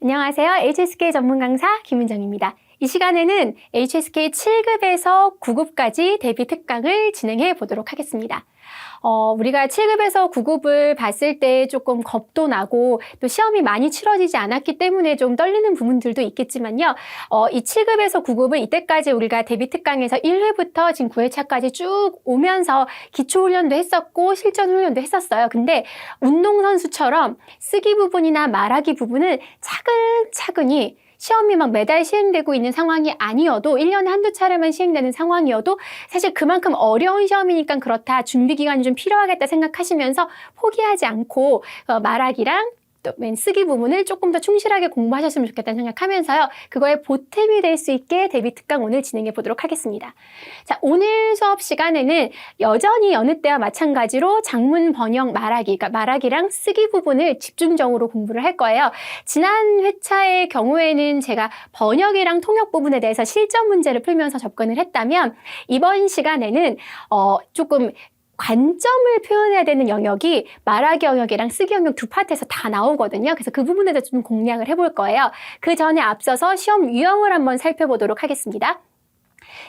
안녕하세요. HSK 전문 강사 김은정입니다. 이 시간에는 HSK 7급에서 9급까지 대비 특강을 진행해 보도록 하겠습니다. 우리가 7급에서 9급을 봤을 때 조금 겁도 나고 또 시험이 많이 치러지지 않았기 때문에 좀 떨리는 부분들도 있겠지만요. 이 7급에서 9급은 이때까지 우리가 대비 특강에서 1회부터 지금 9회차까지 쭉 오면서 기초훈련도 했었고 실전훈련도 했었어요. 근데 운동선수처럼 쓰기 부분이나 말하기 부분은 차근차근히 시험이 막 매달 시행되고 있는 상황이 아니어도 1년에 한두 차례만 시행되는 상황이어도 사실 그만큼 어려운 시험이니까 그렇다. 준비 기간이 좀 필요하겠다 생각하시면서 포기하지 않고 말하기랑 또 맨 쓰기 부분을 조금 더 충실하게 공부하셨으면 좋겠다는 생각하면서요. 그거에 보탬이 될 수 있게 대비 특강 오늘 진행해 보도록 하겠습니다. 자, 오늘 수업 시간에는 여전히 여느 때와 마찬가지로 작문 번역 말하기, 그러니까 말하기랑 쓰기 부분을 집중적으로 공부를 할 거예요. 지난 회차의 경우에는 제가 번역이랑 통역 부분에 대해서 실전 문제를 풀면서 접근을 했다면 이번 시간에는 조금 관점을 표현해야 되는 영역이 말하기 영역이랑 쓰기 영역 두 파트에서 다 나오거든요. 그래서 그 부분에 대해서 좀 공략을 해볼 거예요. 그 전에 앞서서 시험 유형을 한번 살펴보도록 하겠습니다.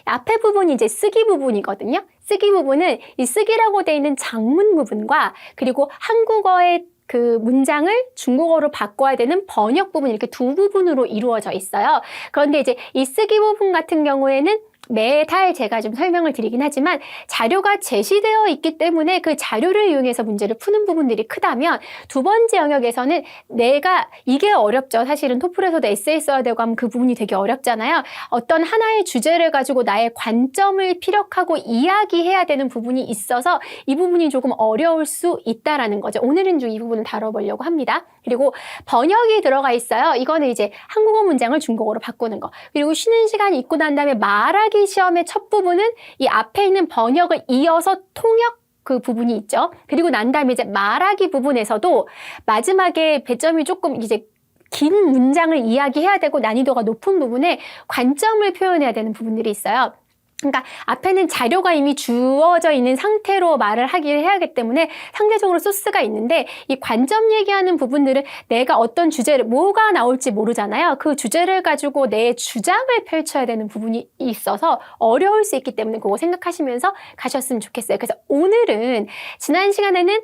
앞에 부분이 이제 쓰기 부분이거든요. 쓰기 부분은 이 쓰기라고 되어 있는 작문 부분과 그리고 한국어의 그 문장을 중국어로 바꿔야 되는 번역 부분 이렇게 두 부분으로 이루어져 있어요. 그런데 이제 이 쓰기 부분 같은 경우에는 매달 제가 좀 설명을 드리긴 하지만 자료가 제시되어 있기 때문에 그 자료를 이용해서 문제를 푸는 부분들이 크다면 두 번째 영역에서는 내가 이게 어렵죠. 사실은 토플에서도 에세이 써야 되고 하면 그 부분이 되게 어렵잖아요. 어떤 하나의 주제를 가지고 나의 관점을 피력하고 이야기해야 되는 부분이 있어서 이 부분이 조금 어려울 수 있다라는 거죠. 오늘은 좀 이 부분을 다뤄보려고 합니다. 그리고 번역이 들어가 있어요. 이거는 이제 한국어 문장을 중국어로 바꾸는 거. 그리고 쉬는 시간이 있고 난 다음에 말하기 시험의 첫 부분은 이 앞에 있는 번역을 이어서 통역 그 부분이 있죠. 그리고 난 다음에 이제 말하기 부분에서도 마지막에 배점이 조금 이제 긴 문장을 이야기해야 되고 난이도가 높은 부분에 관점을 표현해야 되는 부분들이 있어요. 그러니까 앞에는 자료가 이미 주어져 있는 상태로 말을 해야 하기 때문에 상대적으로 소스가 있는데 이 관점 얘기하는 부분들은 내가 어떤 주제를 뭐가 나올지 모르잖아요. 그 주제를 가지고 내 주장을 펼쳐야 되는 부분이 있어서 어려울 수 있기 때문에 그거 생각하시면서 가셨으면 좋겠어요. 그래서 오늘은 지난 시간에는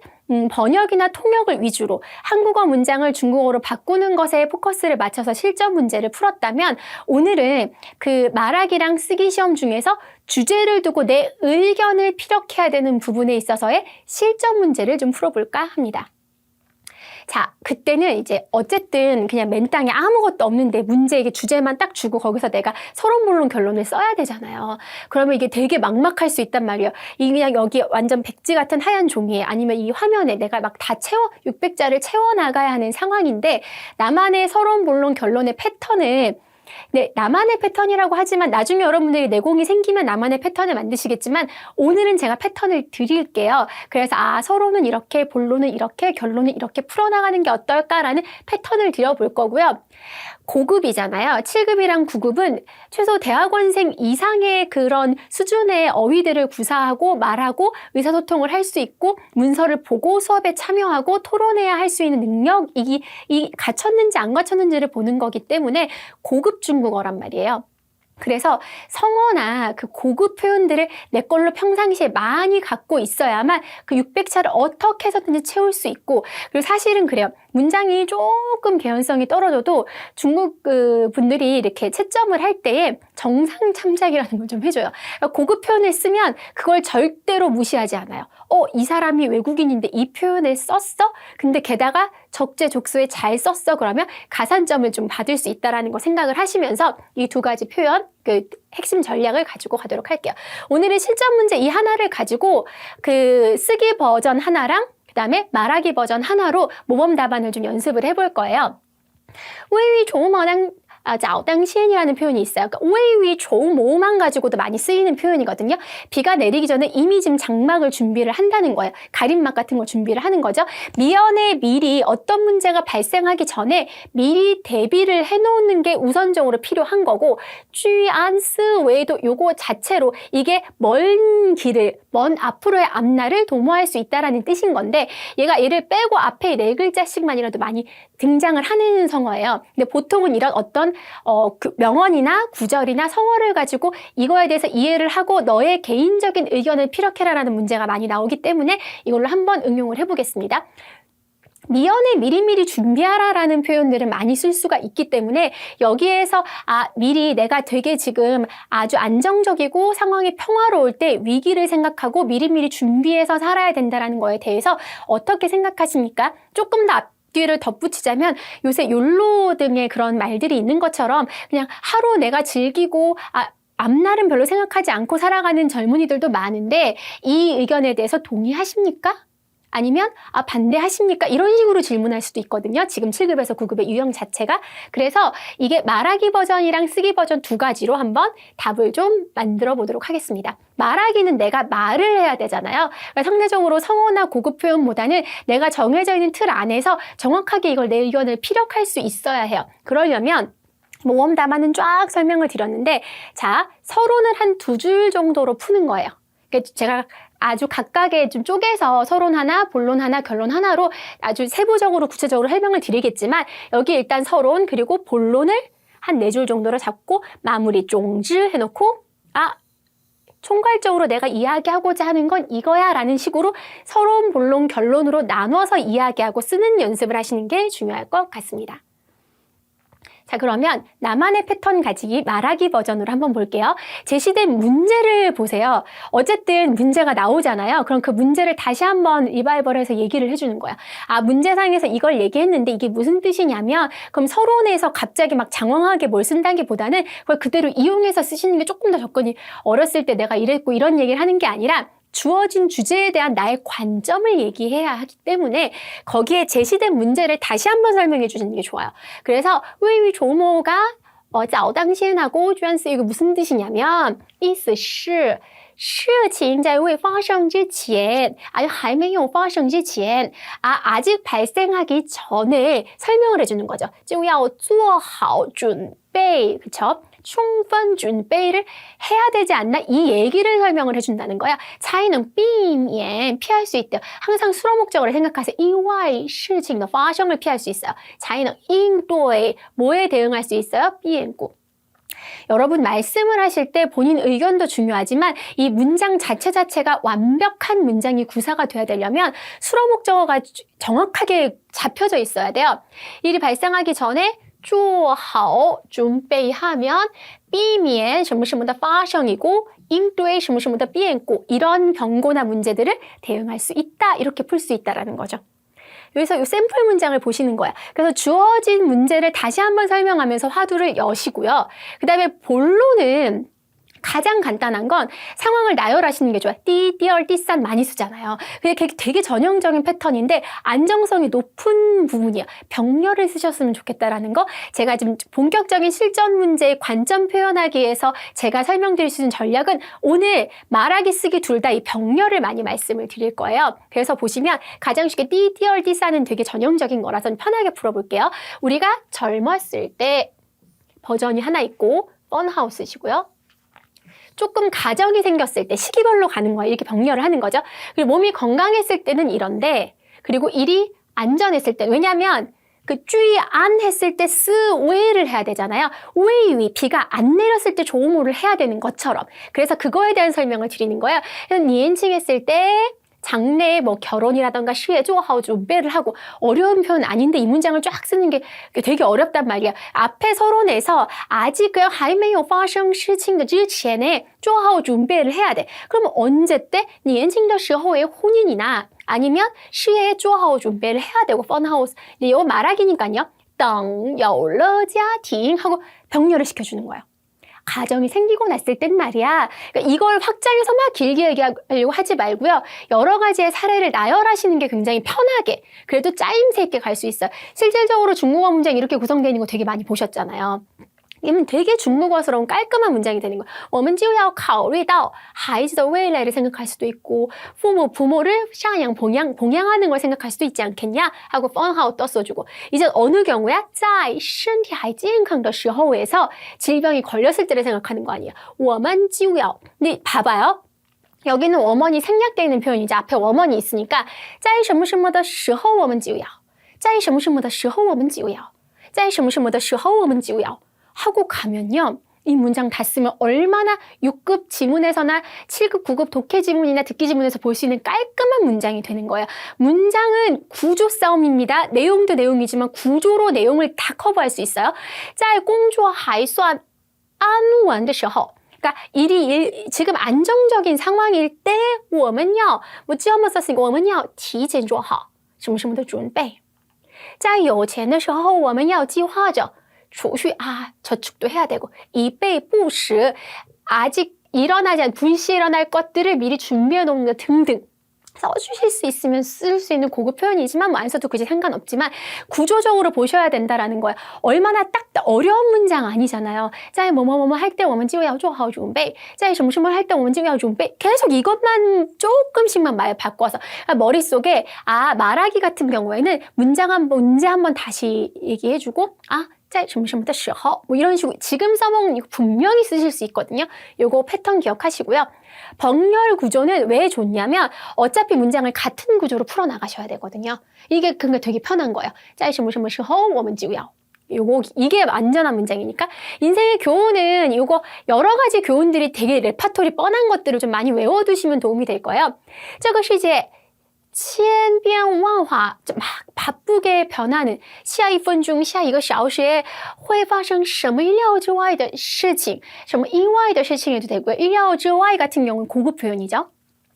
번역이나 통역을 위주로 한국어 문장을 중국어로 바꾸는 것에 포커스를 맞춰서 실전 문제를 풀었다면 오늘은 그 말하기랑 쓰기 시험 중에서 주제를 두고 내 의견을 피력해야 되는 부분에 있어서의 실전 문제를 좀 풀어볼까 합니다. 자, 그때는 이제 어쨌든 그냥 맨땅에 아무것도 없는데 문제에게 주제만 딱 주고 거기서 내가 서론본론 결론을 써야 되잖아요. 그러면 이게 되게 막막할 수 있단 말이에요. 이 그냥 여기 완전 백지 같은 하얀 종이에 아니면 이 화면에 내가 막 다 600자를 채워나가야 하는 상황인데 나만의 서론본론 결론의 패턴을 네, 나만의 패턴이라고 하지만 나중에 여러분들이 내공이 생기면 나만의 패턴을 만드시겠지만 오늘은 제가 패턴을 드릴게요. 그래서 서론은 이렇게, 본론은 이렇게, 결론은 이렇게 풀어나가는 게 어떨까라는 패턴을 드려볼 거고요. 고급이잖아요. 7급이랑 9급은 최소 대학원생 이상의 그런 수준의 어휘들을 구사하고 말하고 의사소통을 할 수 있고 문서를 보고 수업에 참여하고 토론해야 할 수 있는 능력이 갖췄는지 안 갖췄는지를 보는 거기 때문에 고급 중국어란 말이에요. 그래서 성어나 그 고급 표현들을 내 걸로 평상시에 많이 갖고 있어야만 그 600자를 어떻게 해서든지 채울 수 있고 그리고 사실은 그래요. 문장이 조금 개연성이 떨어져도 중국 분들이 이렇게 채점을 할 때에 정상 참작이라는 걸 좀 해줘요. 그러니까 고급 표현을 쓰면 그걸 절대로 무시하지 않아요. 이 사람이 외국인인데 이 표현을 썼어? 근데 게다가 적재적소에 잘 썼어? 그러면 가산점을 좀 받을 수 있다는 거 생각을 하시면서 이 두 가지 표현 그 핵심 전략을 가지고 가도록 할게요. 오늘은 실전 문제 이 하나를 가지고 그 쓰기 버전 하나랑 그다음에 말하기 버전 하나로 모범 답안을 좀 연습을 해볼 거예요. 找当시엔이라는 표현이 있어요. 그러니까 웨이위 조모만 가지고도 많이 쓰이는 표현이거든요. 비가 내리기 전에 이미 지금 장막을 준비를 한다는 거예요. 가림막 같은 걸 준비를 하는 거죠. 미연에 미리 어떤 문제가 발생하기 전에 미리 대비를 해놓는 게 우선적으로 필요한 거고 쥐안스 외에도 요거 자체로 이게 먼 먼 앞으로의 앞날을 도모할 수 있다라는 뜻인 건데 얘가 얘를 빼고 앞에 네 글자씩만이라도 많이 등장을 하는 성어예요. 근데 보통은 이런 어떤 그 명언이나 구절이나 성어를 가지고 이거에 대해서 이해를 하고 너의 개인적인 의견을 피력해라라는 문제가 많이 나오기 때문에 이걸로 한번 응용을 해보겠습니다. 미연에 미리미리 준비하라라는 표현들을 많이 쓸 수가 있기 때문에 여기에서 미리 내가 되게 지금 아주 안정적이고 상황이 평화로울 때 위기를 생각하고 미리미리 준비해서 살아야 된다는 거에 대해서 어떻게 생각하십니까? 조금 더 앞뒤를 덧붙이자면 요새 욜로 등의 그런 말들이 있는 것처럼 그냥 하루 내가 즐기고 앞날은 별로 생각하지 않고 살아가는 젊은이들도 많은데 이 의견에 대해서 동의하십니까? 아니면 반대하십니까? 이런 식으로 질문할 수도 있거든요. 지금 7급에서 9급의 유형 자체가. 그래서 이게 말하기 버전이랑 쓰기 버전 두 가지로 한번 답을 좀 만들어 보도록 하겠습니다. 말하기는 내가 말을 해야 되잖아요. 그러니까 상대적으로 성어나 고급 표현보다는 내가 정해져 있는 틀 안에서 정확하게 이걸 내 의견을 피력할 수 있어야 해요. 그러려면 모험 답안은 쫙 설명을 드렸는데 자, 서론을 한 2줄 정도로 푸는 거예요. 그러니까 제가 아주 각각의 좀 쪼개서 서론 하나, 본론 하나, 결론 하나로 아주 세부적으로 구체적으로 설명을 드리겠지만 여기 일단 서론 그리고 본론을 한 4줄 정도로 잡고 마무리 쫑즈 해놓고 총괄적으로 내가 이야기하고자 하는 건 이거야 라는 식으로 서론, 본론, 결론으로 나눠서 이야기하고 쓰는 연습을 하시는 게 중요할 것 같습니다. 자, 그러면 나만의 패턴 가지기 말하기 버전으로 한번 볼게요. 제시된 문제를 보세요. 어쨌든 문제가 나오잖아요. 그럼 그 문제를 다시 한번 리바이벌해서 얘기를 해주는 거야. 문제상에서 이걸 얘기했는데 이게 무슨 뜻이냐면 그럼 서론에서 갑자기 막 장황하게 뭘 쓴다기보다는 그걸 그대로 이용해서 쓰시는 게 조금 더 접근이 어렸을 때 내가 이랬고 이런 얘기를 하는 게 아니라 주어진 주제에 대한 나의 관점을 얘기해야 하기 때문에 거기에 제시된 문제를 다시 한번 설명해 주시는 게 좋아요. 그래서 위위 조모가 早当先하고 居然是 이거 무슨 뜻이냐면 意思是事情在未发生之前还没有发生之前 아직 발생하기 전에 설명을 해주는 거죠. 就要做好准备 그쵸? 충분 준비를 해야 되지 않나? 이 얘기를 설명을 해준다는 거야. 차이는 避免 피할 수 있대요. 항상 수로 목적으로 생각하세요. 意外事情的发生을 피할 수 있어요. 차이는 应对 뭐에 대응할 수 있어요? 变故 여러분 말씀을 하실 때 본인 의견도 중요하지만 이 문장 자체가 완벽한 문장이 구사가 돼야 되려면 수로 목적어가 정확하게 잡혀져 있어야 돼요. 일이 발생하기 전에 做好准备하면 避免什么什么的发生이고 应对什么什么的变故 이런 경고나 문제들을 대응할 수 있다. 이렇게 풀 수 있다라는 거죠. 여기서 이 샘플 문장을 보시는 거야. 그래서 주어진 문제를 다시 한번 설명하면서 화두를 여시고요. 그 다음에 본론은 가장 간단한 건 상황을 나열하시는 게 좋아요. 띠얼, 띠싼 많이 쓰잖아요. 그게 되게 전형적인 패턴인데 안정성이 높은 부분이에요. 병렬을 쓰셨으면 좋겠다라는 거. 제가 지금 본격적인 실전 문제의 관점 표현하기 위해서 제가 설명드릴 수 있는 전략은 오늘 말하기 쓰기 둘 다 이 병렬을 많이 말씀을 드릴 거예요. 그래서 보시면 가장 쉽게 띠얼, 띠싼은 되게 전형적인 거라서 편하게 풀어볼게요. 우리가 젊었을 때 버전이 하나 있고 펀하우스시고요. 조금 가정이 생겼을 때 시기별로 가는 거야. 이렇게 병렬을 하는 거죠. 그리고 몸이 건강했을 때는 이런데 그리고 일이 안전했을 때 왜냐하면 그 주의 안 했을 때 스웨이를 해야 되잖아요. 웨이위 비가 안 내렸을 때 조모를 해야 되는 것처럼 그래서 그거에 대한 설명을 드리는 거예요. 니엔칭 했을 때 장래에 뭐 결혼이라던가 시에 쪼하고 준비를 하고 어려운 표현 아닌데 이 문장을 쫙 쓰는 게 되게 어렵단 말이야. 앞에 서론에서 아직 그 还没有发生事情的之前에做好 준비를 해야 돼. 그러면 언제 때? 年轻的时候의 혼인이나 아니면 시에 做好 준비를 해야 되고 펀하우스. 이거 말하기니까요. 等有了家庭 하고 병렬을 시켜주는 거예요. 가정이 생기고 났을 땐 말이야. 그러니까 이걸 확장해서 막 길게 얘기하려고 하지 말고요. 여러 가지의 사례를 나열하시는 게 굉장히 편하게 그래도 짜임새 있게 갈 수 있어요. 실질적으로 중국어 문장이 이렇게 구성되는 거 되게 많이 보셨잖아요. 이는 되게 중국어스러운 깔끔한 문장이 되는 거예요. 我们就要考虑到孩子的未来를 생각할 수도 있고 부모를 샤양 봉양하는 걸 생각할 수도 있지 않겠냐 하고 펀하우 떴어주고 이제 어느 경우야? 在身体还健康的时候에서 질병이 걸렸을 때를 생각하는 거 아니야. 我们就要 근데 봐봐요. 여기는 워먼이 생략되어 있는 표현이죠. 앞에 워먼이 있으니까 在什么什么的时候我们就要在什么什么的时候我们就要在什么什么的时候我们就要하고 가면요. 이 문장 다 쓰면 얼마나 6급 지문에서나 7급, 9급 독해 지문이나 듣기 지문에서 볼 수 있는 깔끔한 문장이 되는 거예요. 문장은 구조 싸움입니다. 내용도 내용이지만 구조로 내용을 다 커버할 수 있어요. 在工作还算安稳的时候 그러니까 지금 안정적인 상황일 때 我们要 뭐 지 한번 썼으니까 我们要提前做好什么什么的准备在有钱的时候我们要计划着储蓄 저축도 해야 되고 以备不时 아직 일어나지 않은 불시에 일어날 것들을 미리 준비해 놓는 것 등등 써주실 수 있으면 쓸 수 있는 고급 표현이지만 뭐 안 써도 굳이 상관없지만 구조적으로 보셔야 된다라는 거예요. 얼마나 딱 어려운 문장 아니잖아요. 在뭐뭐뭐뭐 할 때 我们就要做好准备在什么什么할 때 我们就要准备 계속 이것만 조금씩만 말 바꿔서 머릿속에 말하기 같은 경우에는 문제 한번 다시 얘기해주고 在什么什么的时候 뭐 이런 식으로 지금 써먹는 이거 분명히 쓰실 수 있거든요. 요거 패턴 기억하시고요. 병렬 구조는 왜 좋냐면 어차피 문장을 같은 구조로 풀어나가셔야 되거든요. 이게 그러니까 되게 편한 거예요. 在什么什么时候我们就要 이게 안전한 문장이니까 인생의 교훈은 요거 여러 가지 교훈들이 되게 레파토리 뻔한 것들을 좀 많이 외워두시면 도움이 될 거예요. 这个世界千变万化 막 바쁘게 변하는 下一分钟下一个小时会发生什么意料之外的事情什么意外的事情해도 되고요. 意料之外 같은 경우는 고급 표현이죠.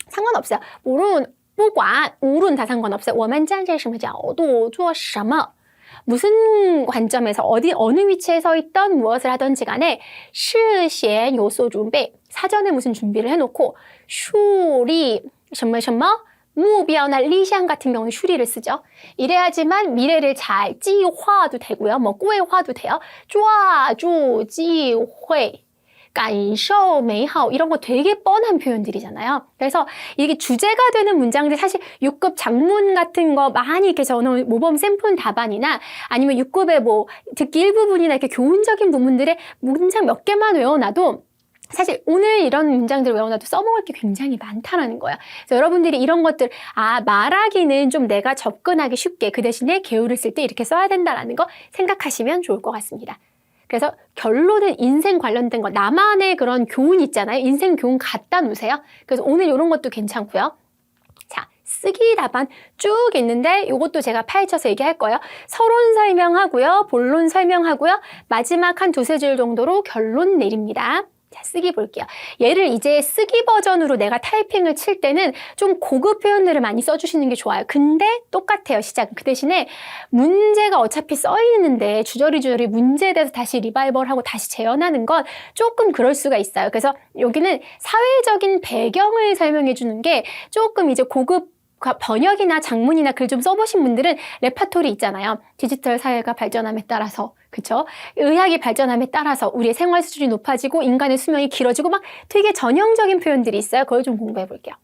상관없어요.不管无论다 상관없어요. 我们站在什么角度做什么 무슨 관점에서 어느 위치에 서 있던 무엇을 하던지 간에 事先有所准备 사전에 무슨 준비를 해놓고 树立什么什么 目标나 리샹 같은 경우는 슈리를 쓰죠. 이래야지만 미래를 잘计划도 되고요. 뭐规划도 돼요. 抓住机会感受美好 이런 거 되게 뻔한 표현들이잖아요. 그래서 이게 주제가 되는 문장들 사실 6급 장문 같은 거 많이 이렇게 저는 모범 샘플 답안이나 아니면 6급의 뭐 듣기 일부분이나 이렇게 교훈적인 부분들의 문장 몇 개만 외워놔도 사실 오늘 이런 문장들 외워놔도 써먹을 게 굉장히 많다라는 거야. 그래서 여러분들이 이런 것들 말하기는 좀 내가 접근하기 쉽게 그 대신에 개요를 쓸 때 이렇게 써야 된다라는 거 생각하시면 좋을 것 같습니다. 그래서 결론은 인생 관련된 거 나만의 그런 교훈 있잖아요. 인생 교훈 갖다 놓으세요. 그래서 오늘 이런 것도 괜찮고요. 자, 쓰기 답안 쭉 있는데 이것도 제가 파헤쳐서 얘기할 거예요. 서론 설명하고요. 본론 설명하고요. 마지막 한 두세 줄 정도로 결론 내립니다. 자, 쓰기 볼게요. 얘를 이제 쓰기 버전으로 내가 타이핑을 칠 때는 좀 고급 표현들을 많이 써주시는 게 좋아요. 근데 똑같아요, 시작은. 그 대신에 문제가 어차피 써있는데 주저리 문제에 대해서 다시 리바이벌하고 다시 재현하는 건 조금 그럴 수가 있어요. 그래서 여기는 사회적인 배경을 설명해 주는 게 조금 이제 고급 번역이나 장문이나 글 좀 써보신 분들은 레파토리 있잖아요. 디지털 사회가 발전함에 따라서 그쵸? 의학이 발전함에 따라서 우리의 생활 수준이 높아지고 인간의 수명이 길어지고 막 되게 전형적인 표현들이 있어요. 그걸 좀 공부해 볼게요.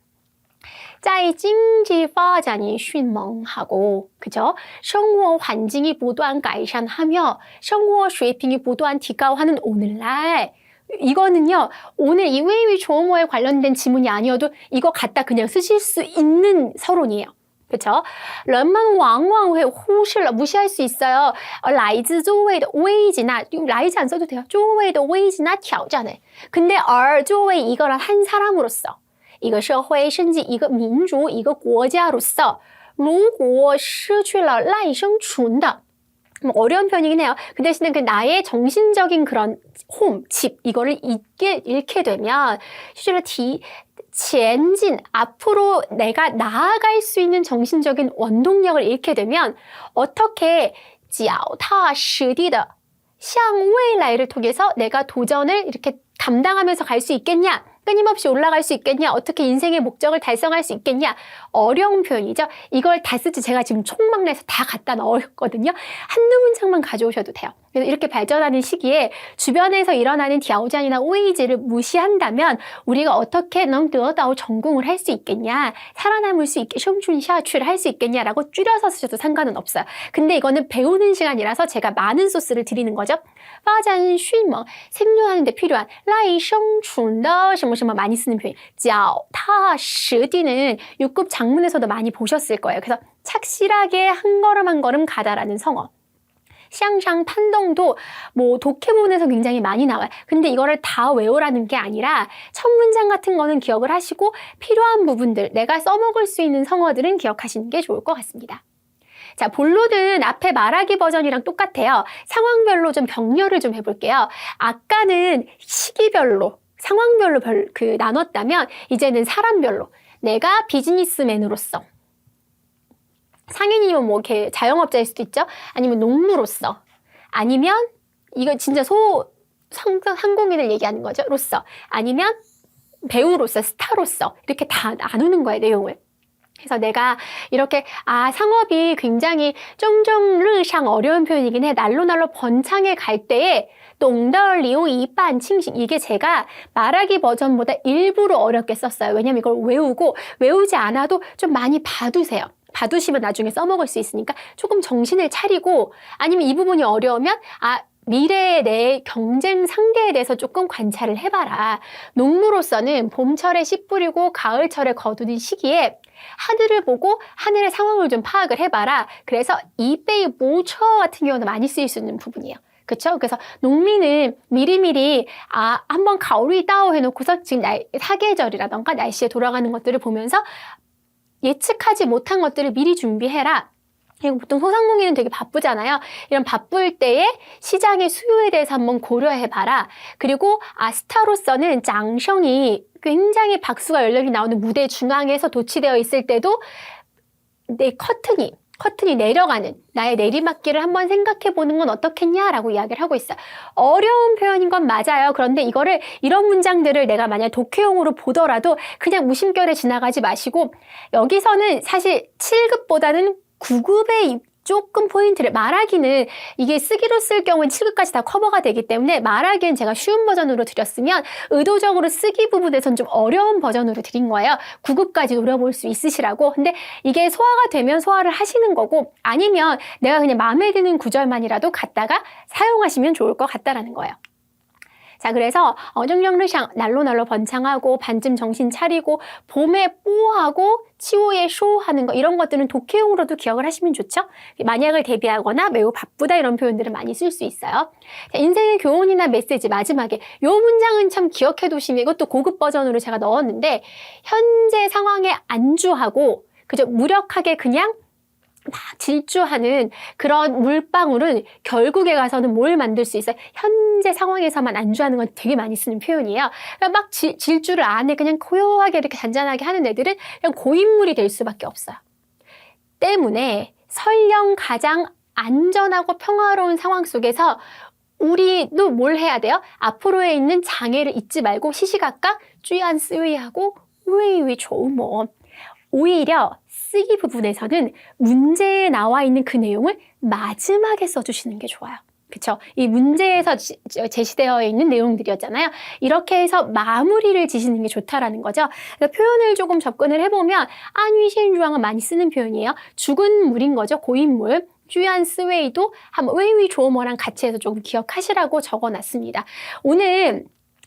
在经济发展이迅猛하고 그죠? 生活环境이不断改善하며 生活水平이不断提高하는 오늘날 이거는요, 오늘 이 웨이위 조어모에 관련된 지문이 아니어도 이거 갖다 그냥 쓰실 수 있는 서론이에요. 그쵸? 人们往往会忽视了 무시할 수 있어요. 来自周围的危机나来自안 써도 돼요. 周围的危机나挑战을 근데 周围 이거란 한 사람으로서 一个社会甚至一个民族一个国家로서 如果失去了赖生存的 뭐 어려운 편이긴 해요. 그 대신에 그 나의 정신적인 그런 집 이거를 잃게 되면 실제로前进 앞으로 내가 나아갈 수 있는 정신적인 원동력을 잃게 되면 어떻게 脚踏实地的向未来를 통해서 내가 도전을 이렇게 감당하면서 갈 수 있겠냐? 끊임없이 올라갈 수 있겠냐? 어떻게 인생의 목적을 달성할 수 있겠냐? 어려운 표현이죠. 이걸 다 쓰지 제가 지금 총망내서 다 갖다 넣었거든요. 한두 문장만 가져오셔도 돼요. 그래서 이렇게 발전하는 시기에 주변에서 일어나는 디아오잔이나 오이지를 무시한다면 우리가 어떻게能得到 전공을 할 수 있겠냐? 살아남을 수 있게 숑춘샤취를 할 수 있겠냐라고 줄여서 쓰셔도 상관은 없어요. 근데 이거는 배우는 시간이라서 제가 많은 소스를 드리는 거죠. 发展迅猛 생존하는 데 필요한 赖生存的什么什么많이 쓰는 표현. 脚踏实地는 6급 장문에서도 많이 보셨을 거예요. 그래서 착실하게 한 걸음 한 걸음 가다라는 성어. 샹샹 판동도 뭐 독해본에서 굉장히 많이 나와요. 근데 이거를 다 외우라는 게 아니라 첫 문장 같은 거는 기억을 하시고 필요한 부분들, 내가 써먹을 수 있는 성어들은 기억하시는 게 좋을 것 같습니다. 자, 본론은 앞에 말하기 버전이랑 똑같아요. 상황별로 좀 병렬을 좀 해볼게요. 아까는 시기별로, 상황별로 나눴다면 이제는 사람별로. 내가 비즈니스맨으로서, 상인이면 뭐 이렇게 자영업자일 수도 있죠. 아니면 농부로서, 아니면 이거 진짜 상공인을 얘기하는 거죠. 로서, 아니면 배우로서, 스타로서 이렇게 다 나누는 거예요, 내용을. 그래서 내가 이렇게 상업이 굉장히 쫑쫑르샹 어려운 표현이긴 해. 날로 번창해 갈 때에 농더리오 이반 칭싱 이게 제가 말하기 버전보다 일부러 어렵게 썼어요. 왜냐면 이걸 외우지 않아도 좀 많이 봐두세요. 봐두시면 나중에 써먹을 수 있으니까 조금 정신을 차리고 아니면 이 부분이 어려우면 미래의 내 경쟁 상대에 대해서 조금 관찰을 해봐라. 농부로서는 봄철에 씨 뿌리고 가을철에 거두는 시기에 하늘을 보고 하늘의 상황을 좀 파악을 해봐라. 그래서 이베이 모처 같은 경우는 많이 쓰일 수 있는 부분이에요. 그렇죠? 그래서 농민은 미리미리 한번 가오리 따오 해놓고서 지금 사계절이라던가 날씨에 돌아가는 것들을 보면서 예측하지 못한 것들을 미리 준비해라. 그리고 보통 소상공인은 되게 바쁘잖아요. 이런 바쁠 때에 시장의 수요에 대해서 한번 고려해봐라. 그리고 스타로서는 장성이 굉장히 박수가 열렬히 나오는 무대 중앙에서 도치되어 있을 때도 내 커튼이 내려가는 나의 내리막길을 한번 생각해보는 건 어떻겠냐라고 이야기를 하고 있어요. 어려운 표현인 건 맞아요. 그런데 이런 문장들을 내가 만약 독해용으로 보더라도 그냥 무심결에 지나가지 마시고 여기서는 사실 7급보다는 9급의 조금 포인트를 말하기는 이게 쓰기로 쓸 경우는 7급까지 다 커버가 되기 때문에 말하기는 제가 쉬운 버전으로 드렸으면 의도적으로 쓰기 부분에선 좀 어려운 버전으로 드린 거예요. 9급까지 노려볼 수 있으시라고. 근데 이게 소화가 되면 소화를 하시는 거고 아니면 내가 그냥 마음에 드는 구절만이라도 갖다가 사용하시면 좋을 것 같다라는 거예요. 자, 그래서 정령르샹 날로 번창하고 반쯤 정신 차리고 봄에 뽀하고 치오에 쇼하는 거 이런 것들은 독해용으로도 기억을 하시면 좋죠. 만약을 대비하거나 매우 바쁘다 이런 표현들을 많이 쓸 수 있어요. 자, 인생의 교훈이나 메시지 마지막에 이 문장은 참 기억해 두시면 이것도 고급 버전으로 제가 넣었는데 현재 상황에 안주하고 그저 무력하게 그냥 막 질주하는 그런 물방울은 결국에 가서는 뭘 만들 수 있어요? 현재 상황에서만 안주하는 건 되게 많이 쓰는 표현이에요. 그러니까 막 질주를 안 해. 그냥 고요하게 이렇게 잔잔하게 하는 애들은 그냥 고인물이 될 수밖에 없어요. 때문에 설령 가장 안전하고 평화로운 상황 속에서 우리도 뭘 해야 돼요? 앞으로에 있는 장애를 잊지 말고 시시각각 쥐안 쓰위하고 우이위 조모 오히려 쓰기 부분에서는 문제에 나와 있는 그 내용을 마지막에 써주시는 게 좋아요. 그쵸? 이 문제에서 제시되어 있는 내용들이었잖아요. 이렇게 해서 마무리를 지시는 게 좋다라는 거죠. 그러니까 표현을 조금 접근을 해보면 안위신주앙은 많이 쓰는 표현이에요. 죽은 물인 거죠. 고인물. 쥐안 스웨이도 한번 웨이위 조어머랑 같이 해서 조금 기억하시라고 적어놨습니다. 오늘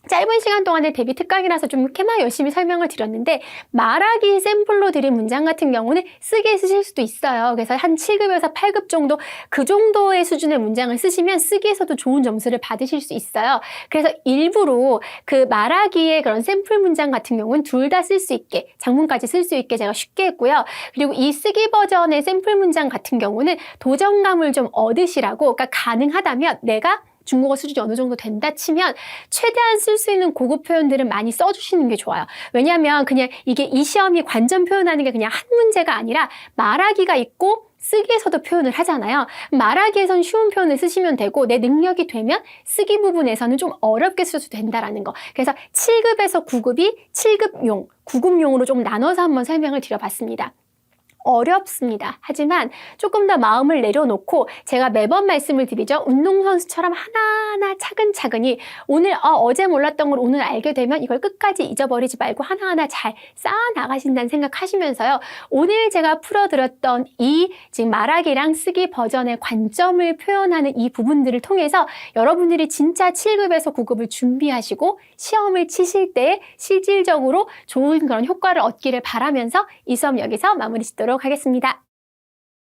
짧은 시간 동안에 데뷔 특강이라서 좀 이렇게만 열심히 설명을 드렸는데 말하기 샘플로 드린 문장 같은 경우는 쓰게 쓰실 수도 있어요. 그래서 한 7급에서 8급 정도 그 정도의 수준의 문장을 쓰시면 쓰기에서도 좋은 점수를 받으실 수 있어요. 그래서 일부러 그 말하기의 그런 샘플 문장 같은 경우는 둘 다 쓸 수 있게 장문까지 쓸 수 있게 제가 쉽게 했고요. 그리고 이 쓰기 버전의 샘플 문장 같은 경우는 도전감을 좀 얻으시라고 그러니까 가능하다면 내가 중국어 수준이 어느 정도 된다 치면 최대한 쓸 수 있는 고급 표현들은 많이 써주시는 게 좋아요. 왜냐하면 그냥 이게 이 시험이 관전 표현하는 게 그냥 한 문제가 아니라 말하기가 있고 쓰기에서도 표현을 하잖아요. 말하기에선 쉬운 표현을 쓰시면 되고 내 능력이 되면 쓰기 부분에서는 좀 어렵게 써도 된다라는 거. 그래서 7급에서 9급이 7급용, 9급용으로 좀 나눠서 한번 설명을 드려봤습니다. 어렵습니다. 하지만 조금 더 마음을 내려놓고 제가 매번 말씀을 드리죠. 운동선수처럼 하나하나 차근차근히 오늘 어제 몰랐던 걸 오늘 알게 되면 이걸 끝까지 잊어버리지 말고 하나하나 잘 쌓아나가신다는 생각하시면서요. 오늘 제가 풀어드렸던 이 지금 말하기랑 쓰기 버전의 관점을 표현하는 이 부분들을 통해서 여러분들이 진짜 7급에서 9급을 준비하시고 시험을 치실 때 실질적으로 좋은 그런 효과를 얻기를 바라면서 이 수업 여기서 마무리 짓도록 하겠습니다.